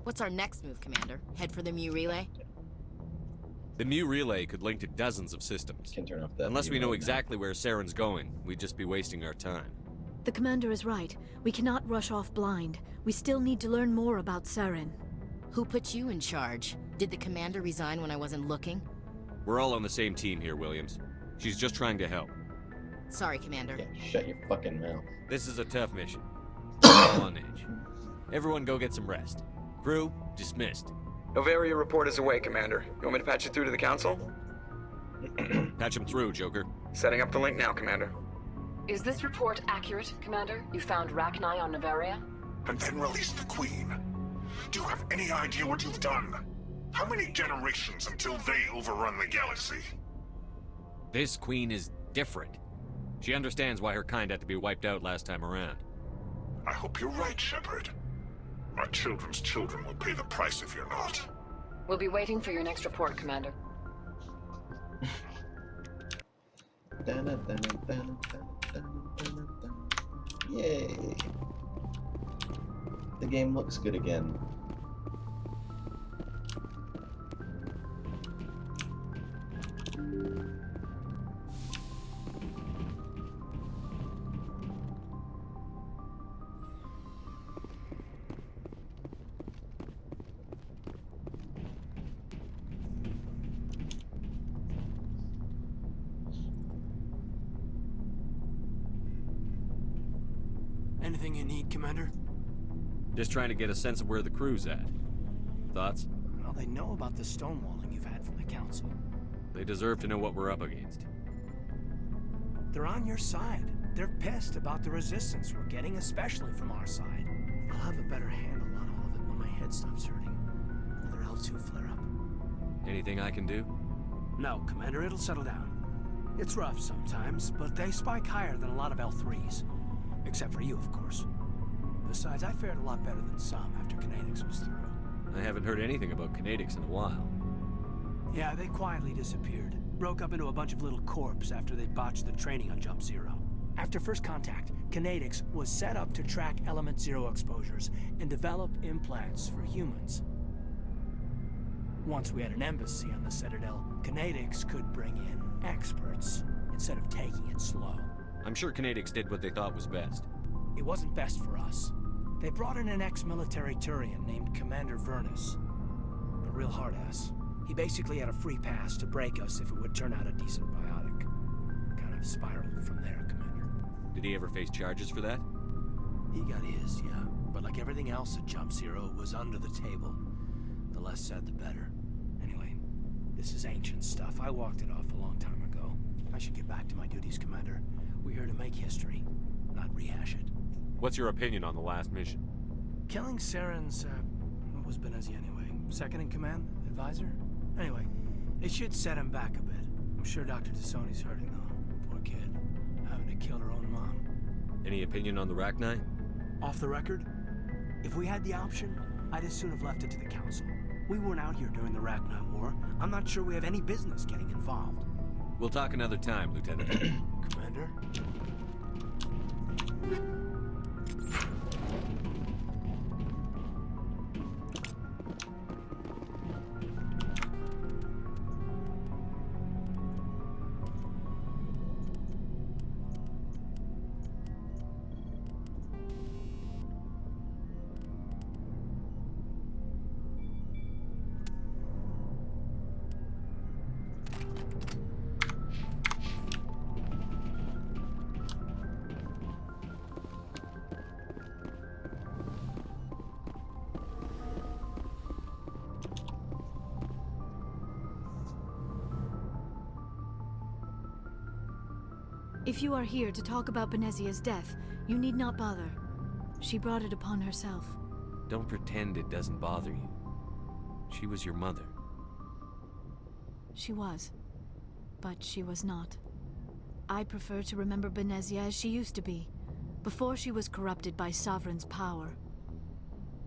What's our next move, Commander? Head for the Mu relay? The Mu relay could link to dozens of systems. Can turn off that. Unless we know exactly where Saren's going, we'd just be wasting our time. The Commander is right. We cannot rush off blind. We still need to learn more about Saren. Who put you in charge? Did the Commander resign when I wasn't looking? We're all on the same team here, Williams. She's just trying to help. Sorry, Commander. Yeah, shut your fucking mouth. This is a tough mission. We're all on edge. Everyone go get some rest. Crew, dismissed. Novaria report is away, Commander. You want me to patch you through to the Council? Patch him through, Joker. Setting up the link now, Commander. Is this report accurate, Commander? You found Rachni on Novaria? And then released the Queen. Do you have any idea what you've done? How many generations until they overrun the galaxy? This Queen is different. She understands why her kind had to be wiped out last time around. I hope you're right, Shepard. My children's children will pay the price if you're not. We'll be waiting for your next report, Commander. Yay! The game looks good again. Anything you need, Commander? Just trying to get a sense of where the crew's at. Thoughts? Well, they know about the stonewalling you've had from the Council. They deserve to know what we're up against. They're on your side. They're pissed about the resistance we're getting, especially from our side. I'll have a better handle on all of it when my head stops hurting. Other elves who flare up. Anything I can do? No, Commander, it'll settle down. It's rough sometimes, but they spike higher than a lot of L3s. Except for you, of course. Besides, I fared a lot better than some after Kinetics was through. I haven't heard anything about Kinetics in a while. Yeah, they quietly disappeared. Broke up into a bunch of little corps after they botched the training on Jump Zero. After first contact, Kinetics was set up to track Element Zero exposures and develop implants for humans. Once we had an embassy on the Citadel, Kinetics could bring in experts instead of taking it slow. I'm sure Kinetics did what they thought was best. It wasn't best for us. They brought in an ex-military Turian named Commander Vernus. A real hard-ass. He basically had a free pass to break us if it would turn out a decent biotic. Kind of spiraled from there, Commander. Did he ever face charges for that? He got his, yeah. But like everything else at Jump Zero, it was under the table. The less said, the better. Anyway, this is ancient stuff. I walked it off a long time ago. I should get back to my duties, Commander. We're here to make history, not rehash it. What's your opinion on the last mission? Killing Saren's, what was Benezia anyway? Second in command? Advisor? Anyway, it should set him back a bit. I'm sure Dr. Tassoni's hurting though. Poor kid. Having to kill her own mom. Any opinion on the Rachni? Off the record? If we had the option, I'd as soon have left it to the Council. We weren't out here during the Rachni War. I'm not sure we have any business getting involved. We'll talk another time, Lieutenant. Commander? If you are here to talk about Benezia's death, you need not bother. She brought it upon herself. Don't pretend it doesn't bother you. She was your mother. She was. But she was not. I prefer to remember Benezia as she used to be, before she was corrupted by Sovereign's power.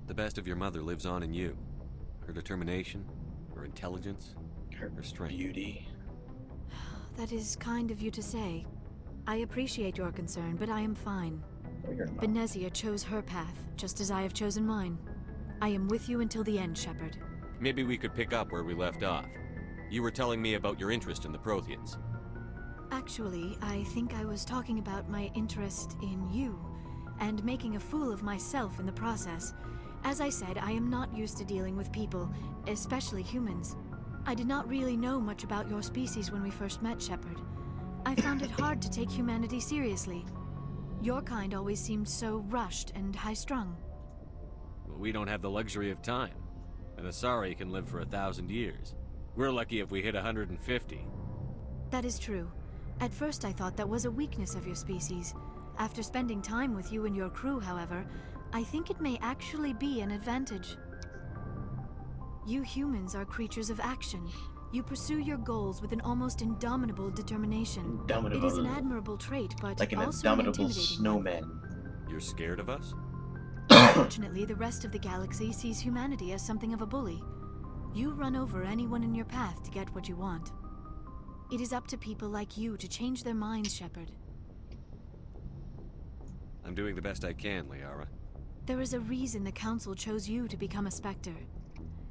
The best of your mother lives on in you. Her determination, her intelligence, her strength. Beauty. That is kind of you to say. I appreciate your concern, but I am fine. No, you're not. Benezia chose her path, just as I have chosen mine. I am with you until the end, Shepard. Maybe we could pick up where we left off. You were telling me about your interest in the Protheans. Actually, I think I was talking about my interest in you, and making a fool of myself in the process. As I said, I am not used to dealing with people, especially humans. I did not really know much about your species when we first met, Shepard. I found it hard to take humanity seriously. Your kind always seemed so rushed and high-strung. We don't have the luxury of time. An Asari can live for 1,000 years. We're lucky if we hit 150. That is true. At first I thought that was a weakness of your species. After spending time with you and your crew, however, I think it may actually be an advantage. You humans are creatures of action. You pursue your goals with an almost indomitable determination. Indomitable. It is an admirable trait, but Like an also an indomitable intimidating snowman. You're scared of us? Unfortunately, the rest of the galaxy sees humanity as something of a bully. You run over anyone in your path to get what you want. It is up to people like you to change their minds, Shepard. I'm doing the best I can, Liara. There is a reason the Council chose you to become a Spectre.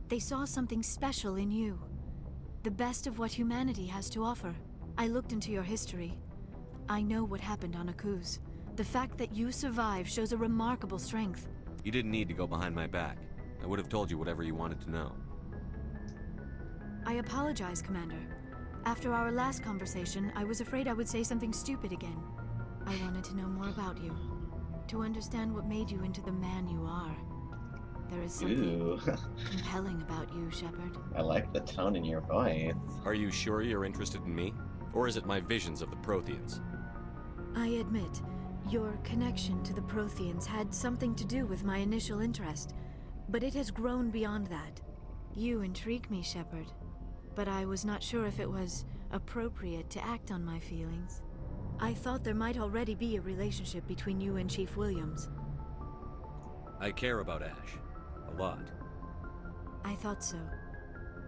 They saw something special in you. The best of what humanity has to offer. I looked into your history. I know what happened on Akuz. The fact that you survived shows a remarkable strength. You didn't need to go behind my back. I would have told you whatever you wanted to know. I apologize, Commander. After our last conversation, I was afraid I would say something stupid again. I wanted to know more about you. To understand what made you into the man you are. There is something Ooh. compelling about you, Shepard. I like the tone in your voice. Are you sure you're interested in me? Or is it my visions of the Protheans? I admit, your connection to the Protheans had something to do with my initial interest, but it has grown beyond that. You intrigue me, Shepard, but I was not sure if it was appropriate to act on my feelings. I thought there might already be a relationship between you and Chief Williams. I care about Ash. A lot. I thought so.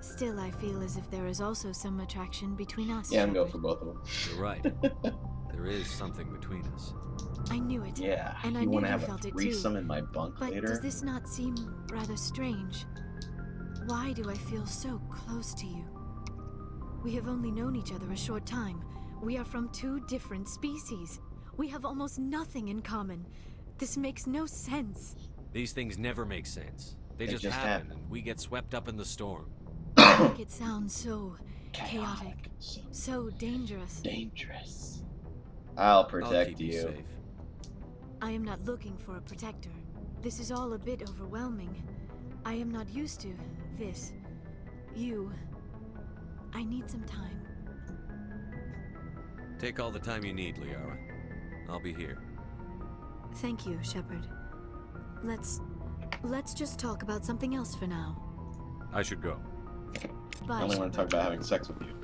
Still, I feel as if there is also some attraction between us, Yeah, I'm going Shepard. for both of them. You're right. There is something between us. I knew it. Yeah, And I you knew want to you have felt a it too. threesome in my bunk But later? does this not seem rather strange? Why do I feel so close to you? We have only known each other a short time. We are from two different species. We have almost nothing in common. This makes no sense. These things never make sense. They just happen, and we get swept up in the storm. Make it sound so chaotic, so dangerous. Dangerous. I'll I'll protect keep you you. safe. I am not looking for a protector. This is all a bit overwhelming. I am not used to this. You. I need some time. Take all the time you need, Liara. I'll be here. Thank you, Shepard. Let's just talk about something else for now. I should go. Bye, I only want to talk Shepard. about having sex with you.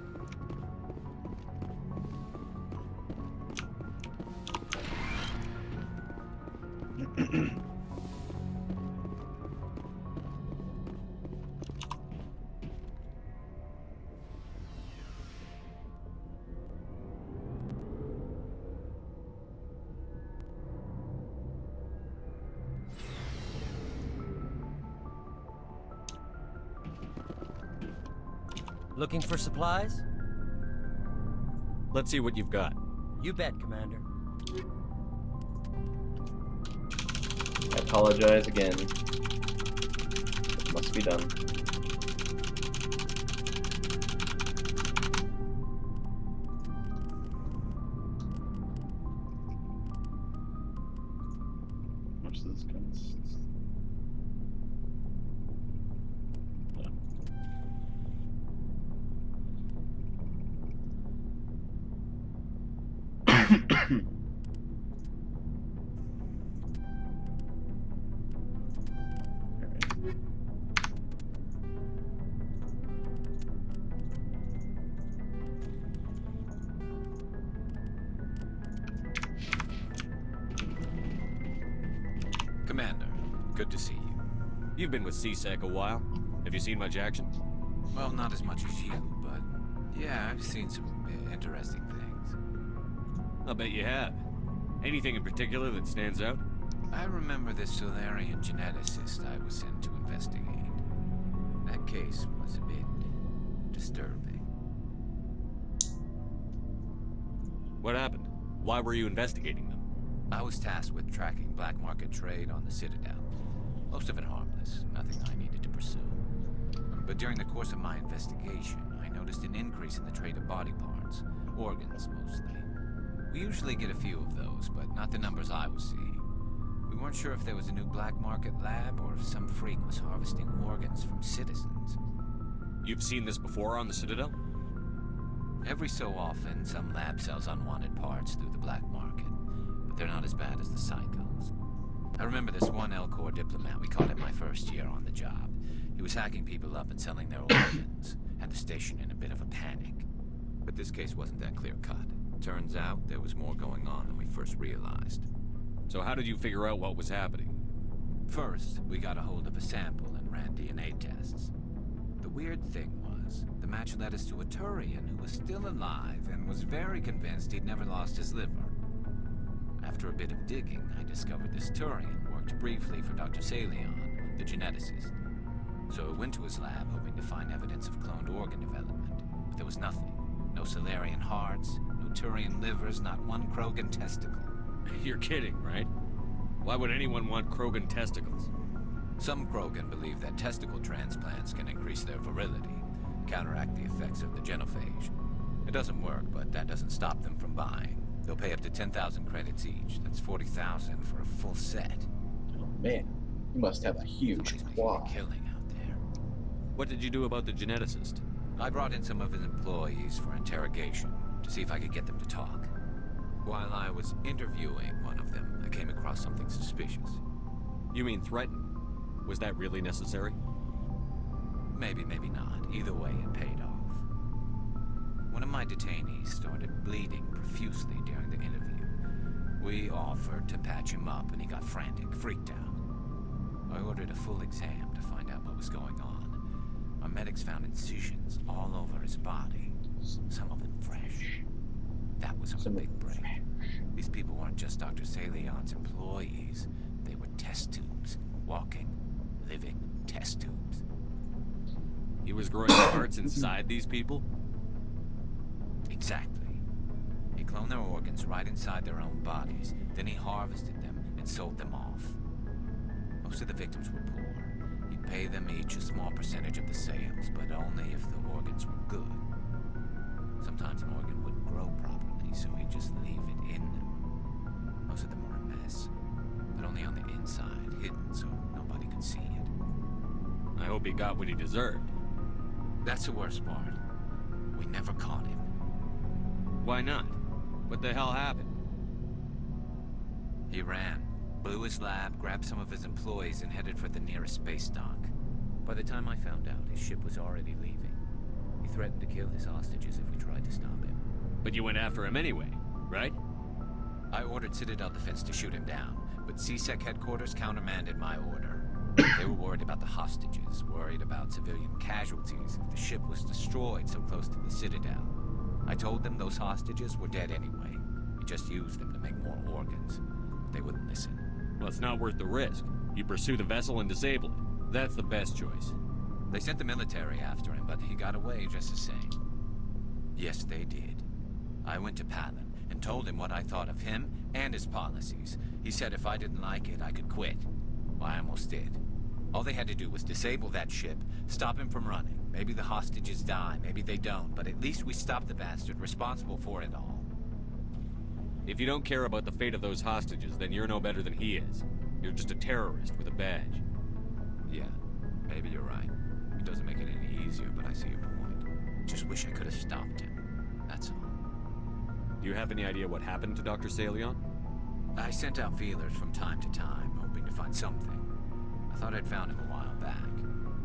Looking for supplies? Let's see what you've got. You bet, Commander. I apologize again. It must be done. How much does this cost? Commander, good to see you. You've been with CSEC a while. Have you seen much action? Well, not as much as you, but yeah, I've seen some interesting things. I'll bet you have. Anything in particular that stands out? I remember the Solarian geneticist I was sent to investigate. That case was a bit disturbing. What happened? Why were you investigating them? I was tasked with tracking black market trade on the Citadel. Most of it harmless, nothing I needed to pursue. But during the course of my investigation, I noticed an increase in the trade of body parts, organs mostly. We usually get a few of those, but not the numbers I was seeing. We weren't sure if there was a new black market lab or if some freak was harvesting organs from citizens. You've seen this before on the Citadel? Every so often, some lab sells unwanted parts through the black market, but they're not as bad as the psychos. I remember this one L-Corps diplomat we caught in my first year on the job. He was hacking people up and selling their organs. Had the station in a bit of a panic. But this case wasn't that clear-cut. Turns out there was more going on than we first realized. So how did you figure out what was happening? First, we got a hold of a sample and ran DNA tests. The weird thing was, the match led us to a Turian who was still alive and was very convinced he'd never lost his liver. After a bit of digging, I discovered this Turian worked briefly for Dr. Salion, the geneticist. So I went to his lab hoping to find evidence of cloned organ development, but there was nothing. No Solarian hearts, no Turian livers, not one Krogan testicle. You're kidding, right? Why would anyone want Krogan testicles? Some Krogan believe that testicle transplants can increase their virility, counteract the effects of the genophage. It doesn't work, but that doesn't stop them from buying. They'll pay up to 10,000 credits each. That's 40,000 for a full set. Oh man, you must have a huge Somebody's making claw. a killing out there. What did you do about the geneticist? I brought in some of his employees for interrogation to see if I could get them to talk. While I was interviewing one of them, I came across something suspicious. You mean threaten? Was that really necessary? Maybe, maybe not. Either way, it paid off. One of my detainees started bleeding profusely during the interview. We offered to patch him up, and he got frantic, freaked out. I ordered a full exam to find out what was going on. Our medics found incisions all over his body, some of them fresh. That was a big break. These people weren't just Dr. Salion's employees. They were test tubes. Walking, living test tubes. He was growing hearts inside these people? Exactly. He cloned their organs right inside their own bodies. Then he harvested them and sold them off. Most of the victims were poor. He'd pay them each a small percentage of the sales, but only if the organs were good. Sometimes an organ wouldn't grow properly, so he'd just leave it in them. Most of them were a mess, but only on the inside, hidden so nobody could see it. I hope he got what he deserved. That's the worst part. We never caught him. Why not? What the hell happened? He ran, blew his lab, grabbed some of his employees, and headed for the nearest space dock. By the time I found out, his ship was already leaving. He threatened to kill his hostages if we tried to stop him. But you went after him anyway, right? I ordered Citadel Defense to shoot him down, but CSEC headquarters countermanded my order. They were worried about the hostages, worried about civilian casualties if the ship was destroyed so close to the Citadel. I told them those hostages were dead anyway. We just used them to make more organs. But they wouldn't listen. Well, it's not worth the risk. You pursue the vessel and disable it. That's the best choice. They sent the military after him, but he got away just the same. Yes, they did. I went to Palin and told him what I thought of him and his policies. He said if I didn't like it, I could quit. Well, I almost did. All they had to do was disable that ship, stop him from running. Maybe the hostages die, maybe they don't, but at least we stopped the bastard responsible for it all. If you don't care about the fate of those hostages, then you're no better than he is. You're just a terrorist with a badge. Yeah, maybe you're right. It doesn't make it any easier, but I see your point. Just wish I could have stopped him. That's all. Do you have any idea what happened to Dr. Salion? I sent out feelers from time to time, hoping to find something. I thought I'd found him a while back.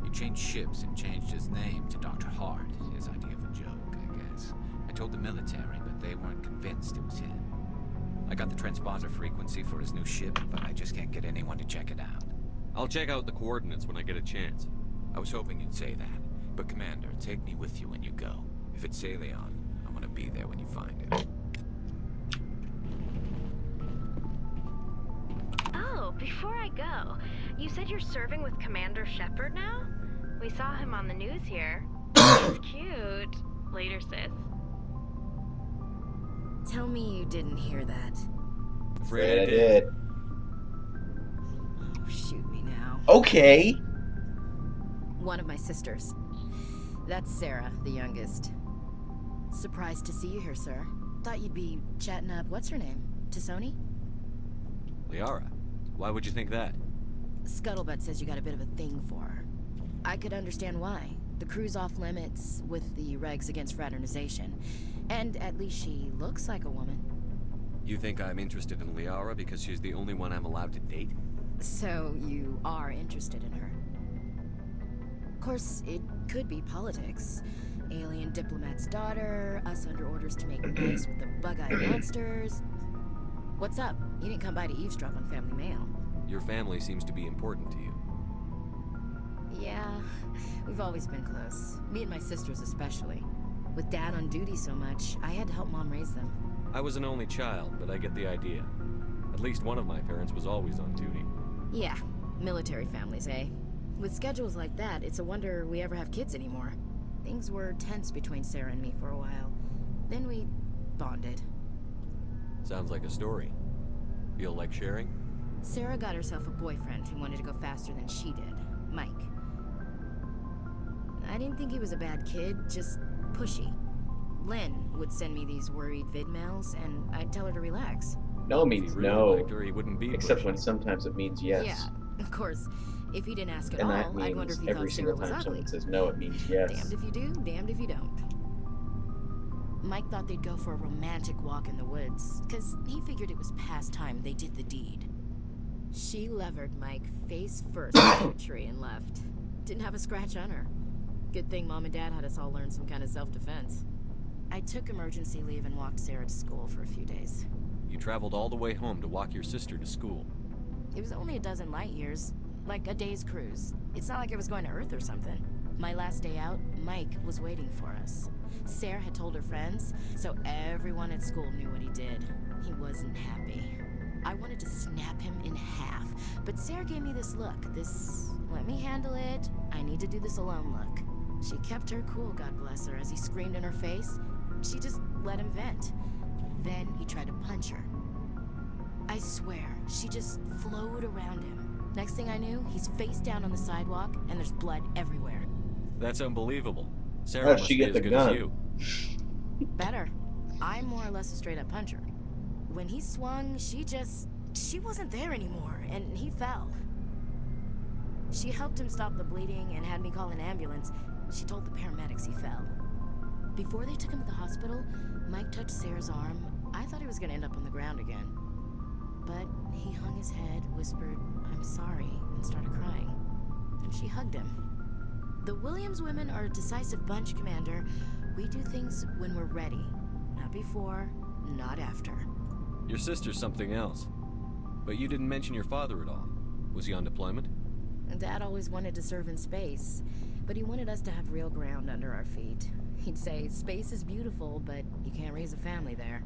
He changed ships and changed his name to Dr. Hart, his idea of a joke, I guess. I told the military, but they weren't convinced it was him. I got the transponder frequency for his new ship, but I just can't get anyone to check it out. I'll check out the coordinates when I get a chance. I was hoping you'd say that. But Commander, take me with you when you go. If it's Salion, I want to be there when you find it. Oh, before I go, you said you're serving with Commander Shepard now? We saw him on the news here. He's cute. Later, sis. Tell me you didn't hear that. Afraid I did. did. Oh, shoot me now. Okay. One of my sisters. That's Sarah, the youngest. Surprised to see you here, sir. Thought you'd be chatting up, what's her name? Tassoni? Liara, why would you think that? Scuttlebutt says you got a bit of a thing for her. I could understand why. The crew's off limits with the regs against fraternization. And at least she looks like a woman. You think I'm interested in Liara because she's the only one I'm allowed to date? So you are interested in her. Of course, it could be politics. Alien diplomat's daughter, us under orders to make nice with the bug-eyed monsters. What's up? You didn't come by to eavesdrop on family mail. Your family seems to be important to you. Yeah, we've always been close. Me and my sisters especially. With Dad on duty so much, I had to help Mom raise them. I was an only child, but I get the idea. At least one of my parents was always on duty. Yeah, military families, eh? With schedules like that, it's a wonder we ever have kids anymore. Things were tense between Sarah and me for a while. Then we bonded. Sounds like a story. Feel like sharing? Sarah got herself a boyfriend who wanted to go faster than she did, Mike. I didn't think he was a bad kid, just pushy. Len would send me these worried vid mails, and I'd tell her to relax. No means no. Liked her, he wouldn't be Except pushy. when sometimes it means yes. Yeah, of course. If he didn't ask at And all, that I'd wonder means if he every thought single Sarah was time ugly. someone says no, it means yes. Damned if you do, damned if you don't. Mike thought they'd go for a romantic walk in the woods, because he figured it was past time they did the deed. She levered Mike face first into a tree and left. Didn't have a scratch on her. Good thing Mom and Dad had us all learn some kind of self-defense. I took emergency leave and walked Sarah to school for a few days. You traveled all the way home to walk your sister to school. It was only a dozen light years, like a day's cruise. It's not like I was going to Earth or something. My last day out, Mike was waiting for us. Sarah had told her friends, so everyone at school knew what he did. He wasn't happy. I wanted to snap him in half, but Sarah gave me this look, this let me handle it, I need to do this alone look. She kept her cool, God bless her, as he screamed in her face. She just let him vent. Then he tried to punch her. I swear, she just flowed around him. Next thing I knew, he's face down on the sidewalk, and there's blood everywhere. That's unbelievable. Sarah How'd must she be get as the good gun? as you. Better. I'm more or less a straight-up puncher. When he swung, she wasn't there anymore, and he fell. She helped him stop the bleeding and had me call an ambulance. She told the paramedics he fell. Before they took him to the hospital, Mike touched Sarah's arm. I thought he was gonna end up on the ground again. But he hung his head, whispered, "I'm sorry," and started crying. And she hugged him. The Williams women are a decisive bunch, Commander. We do things when we're ready. Not before, not after. Your sister's something else. But you didn't mention your father at all. Was he on deployment? Dad always wanted to serve in space, but he wanted us to have real ground under our feet. He'd say, space is beautiful, but you can't raise a family there.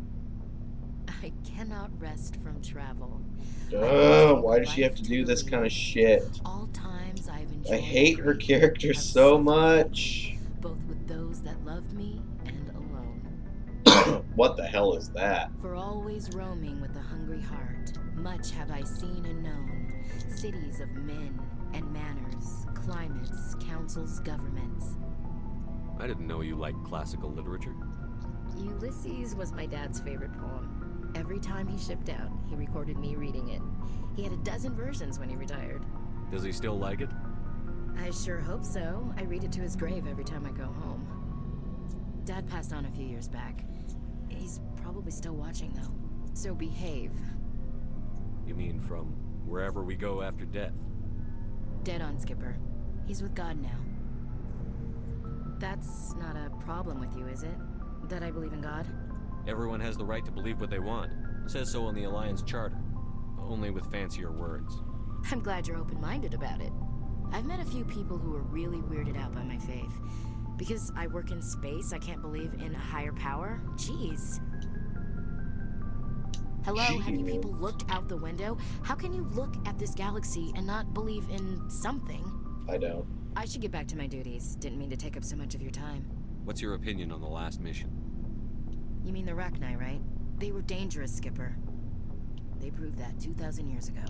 I cannot rest from travel. Why does she have to do this kind of shit? All times I've enjoyed I hate her grief. character I've so suffered much. both with those that loved me and alone. What the hell is that? For always roaming with a hungry heart, much have I seen and known. Cities of men and manners, climates, councils, governments. I didn't know you liked classical literature. Ulysses was my dad's favorite poem. Every time he shipped out, he recorded me reading it. He had a dozen versions when he retired. Does he still like it? I sure hope so. I read it to his grave every time I go home. Dad passed on a few years back. He's probably still watching, though. So behave. You mean from wherever we go after death? Dead on, Skipper. He's with God now. That's not a problem with you, is it? That I believe in God? Everyone has the right to believe what they want. It says so in the Alliance Charter. Only with fancier words. I'm glad you're open-minded about it. I've met a few people who are really weirded out by my faith. Because I work in space, I can't believe in a higher power? Jeez. Hello, have you Jeez. people looked out the window? How can you look at this galaxy and not believe in something? I don't. I should get back to my duties. Didn't mean to take up so much of your time. What's your opinion on the last mission? You mean the Rachni, right? They were dangerous, Skipper. They proved that 2,000 years ago.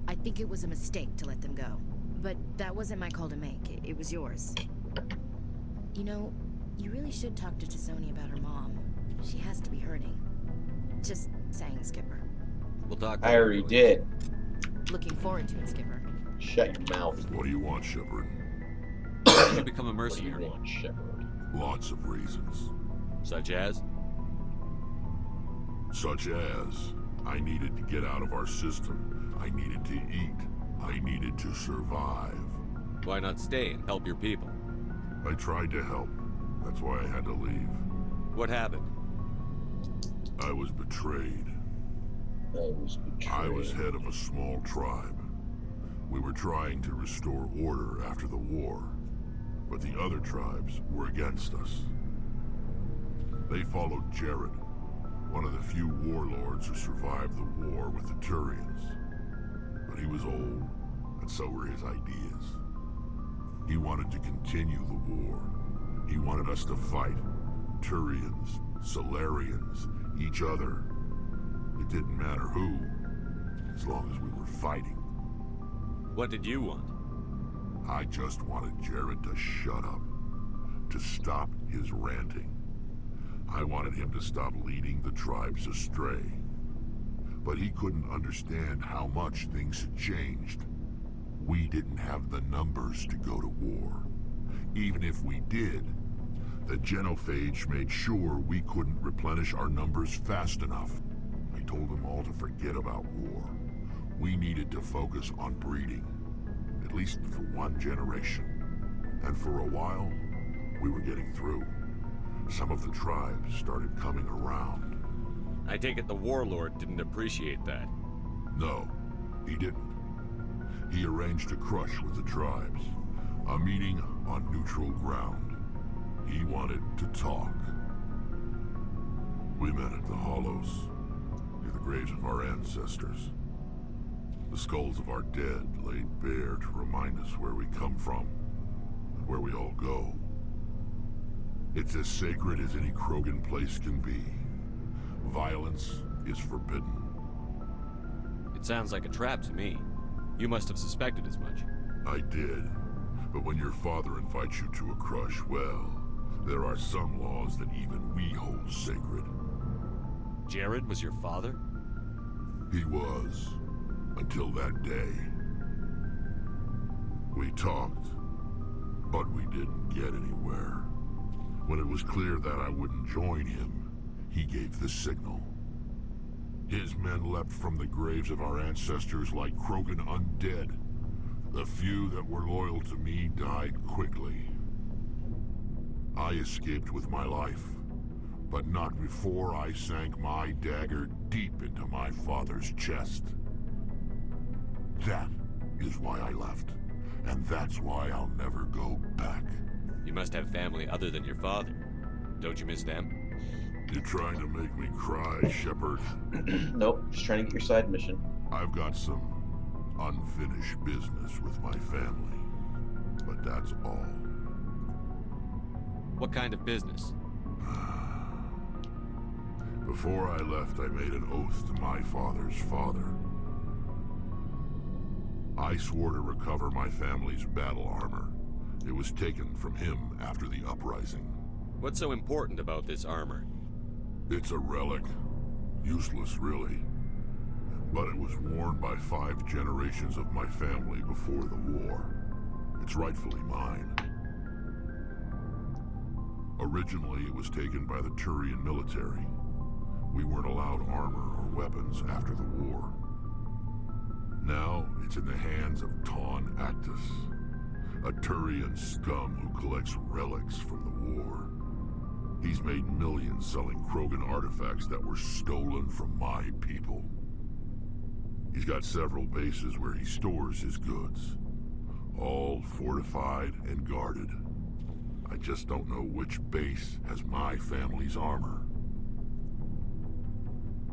I think it was a mistake to let them go. But that wasn't my call to make. It was yours. You know, you really should talk to T'Soni about her mom. She has to be hurting. Just saying, Skipper. We'll talk. I already did. Looking forward to it, Skipper. Shut your mouth. What do you want, Shepard? Why did you become a What do you mercenary? want, Shepard? Lots of reasons. Such as? Such as, I needed to get out of our system. I needed to eat. I needed to survive. Why not stay and help your people? I tried to help. That's why I had to leave. What happened? I was betrayed. I was betrayed. I was head of a small tribe. We were trying to restore order after the war, but the other tribes were against us. They followed Jared, one of the few warlords who survived the war with the Turians. But he was old, and so were his ideas. He wanted to continue the war. He wanted us to fight. Turians, Solarians, each other. It didn't matter who, as long as we were fighting. What did you want? I just wanted Jared to shut up, to stop his ranting. I wanted him to stop leading the tribes astray. But he couldn't understand how much things had changed. We didn't have the numbers to go to war. Even if we did, the genophage made sure we couldn't replenish our numbers fast enough. I told them all to forget about war. We needed to focus on breeding, at least for one generation. And for a while, we were getting through. Some of the tribes started coming around. I take it the warlord didn't appreciate that. No, he didn't. He arranged a crush with the tribes, a meeting on neutral ground. He wanted to talk. We met at the Hollows, near the graves of our ancestors. The skulls of our dead laid bare to remind us where we come from, and where we all go. It's as sacred as any Krogan place can be. Violence is forbidden. It sounds like a trap to me. You must have suspected as much. I did. But when your father invites you to a crush, well, there are some laws that even we hold sacred. Jared was your father? He was. Until that day. We talked, but we didn't get anywhere. When it was clear that I wouldn't join him, he gave the signal. His men leapt from the graves of our ancestors like Krogan undead. The few that were loyal to me died quickly. I escaped with my life, but not before I sank my dagger deep into my father's chest. That is why I left, and that's why I'll never go back. You must have family other than your father. Don't you miss them? You're trying to make me cry, Shepard. Nope, just trying to get your side mission. I've got some unfinished business with my family, but that's all. What kind of business? Before I left, I made an oath to my father's father. I swore to recover my family's battle armor. It was taken from him after the uprising. What's so important about this armor? It's a relic. Useless, really. But it was worn by 5 generations of my family before the war. It's rightfully mine. Originally, it was taken by the Turian military. We weren't allowed armor or weapons after the war. Now, it's in the hands of Taun Actus, a Turian scum who collects relics from the war. He's made millions selling Krogan artifacts that were stolen from my people. He's got several bases where he stores his goods, all fortified and guarded. I just don't know which base has my family's armor.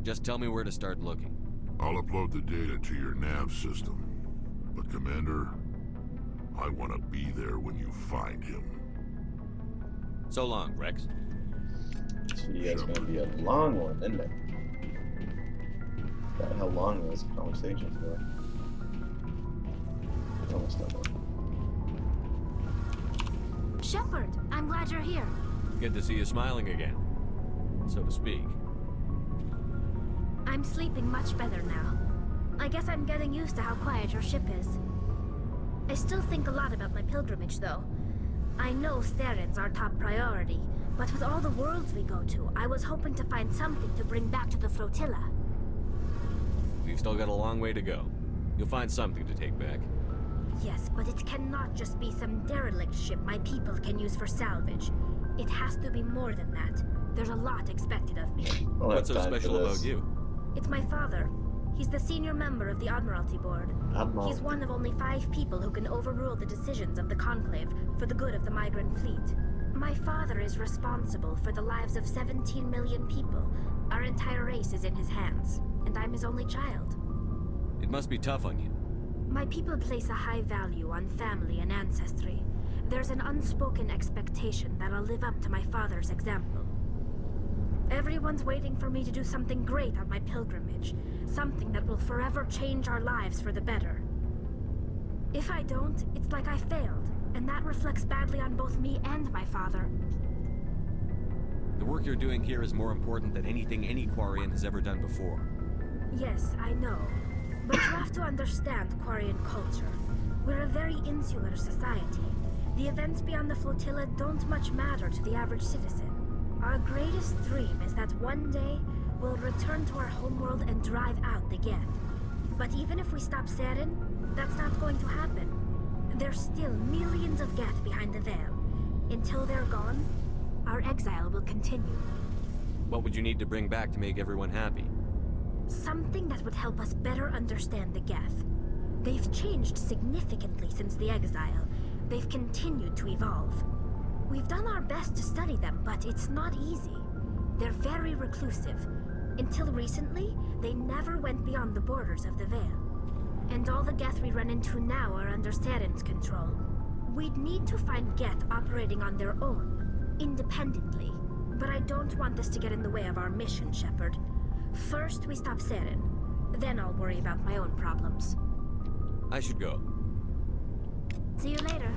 Just tell me where to start looking. I'll upload the data to your nav system. But Commander, I want to be there when you find him. So long, Rex. So you guys gonna be a long one, isn't it? Forgot how long those conversations were. It's almost done. Shepard, I'm glad you're here. Good to see you smiling again, so to speak. I'm sleeping much better now. I guess I'm getting used to how quiet your ship is. I still think a lot about my pilgrimage, though. I know Theron's our top priority, but with all the worlds we go to, I was hoping to find something to bring back to the flotilla. We've still got a long way to go. You'll find something to take back. Yes, but it cannot just be some derelict ship my people can use for salvage. It has to be more than that. There's a lot expected of me. What's so special about you? It's my father. He's the senior member of the Admiralty Board. He's one of only 5 people who can overrule the decisions of the Conclave for the good of the migrant fleet. My father is responsible for the lives of 17 million people. Our entire race is in his hands, and I'm his only child. It must be tough on you. My people place a high value on family and ancestry. There's an unspoken expectation that I'll live up to my father's example. Everyone's waiting for me to do something great on my pilgrimage. Something that will forever change our lives for the better. If I don't, it's like I failed, and that reflects badly on both me and my father. The work you're doing here is more important than anything any Quarian has ever done before. Yes, I know. But you have to understand Quarian culture. We're a very insular society. The events beyond the flotilla don't much matter to the average citizen. Our greatest dream is that one day we'll return to our homeworld and drive out the Geth. But even if we stop Saren, that's not going to happen. There's still millions of Geth behind the veil. Until they're gone, our exile will continue. What would you need to bring back to make everyone happy? Something that would help us better understand the Geth. They've changed significantly since the exile. They've continued to evolve. We've done our best to study them, but it's not easy. They're very reclusive. Until recently, they never went beyond the borders of the Veil. And all the Geth we run into now are under Saren's control. We'd need to find Geth operating on their own, independently. But I don't want this to get in the way of our mission, Shepard. First, we stop Saren. Then I'll worry about my own problems. I should go. See you later.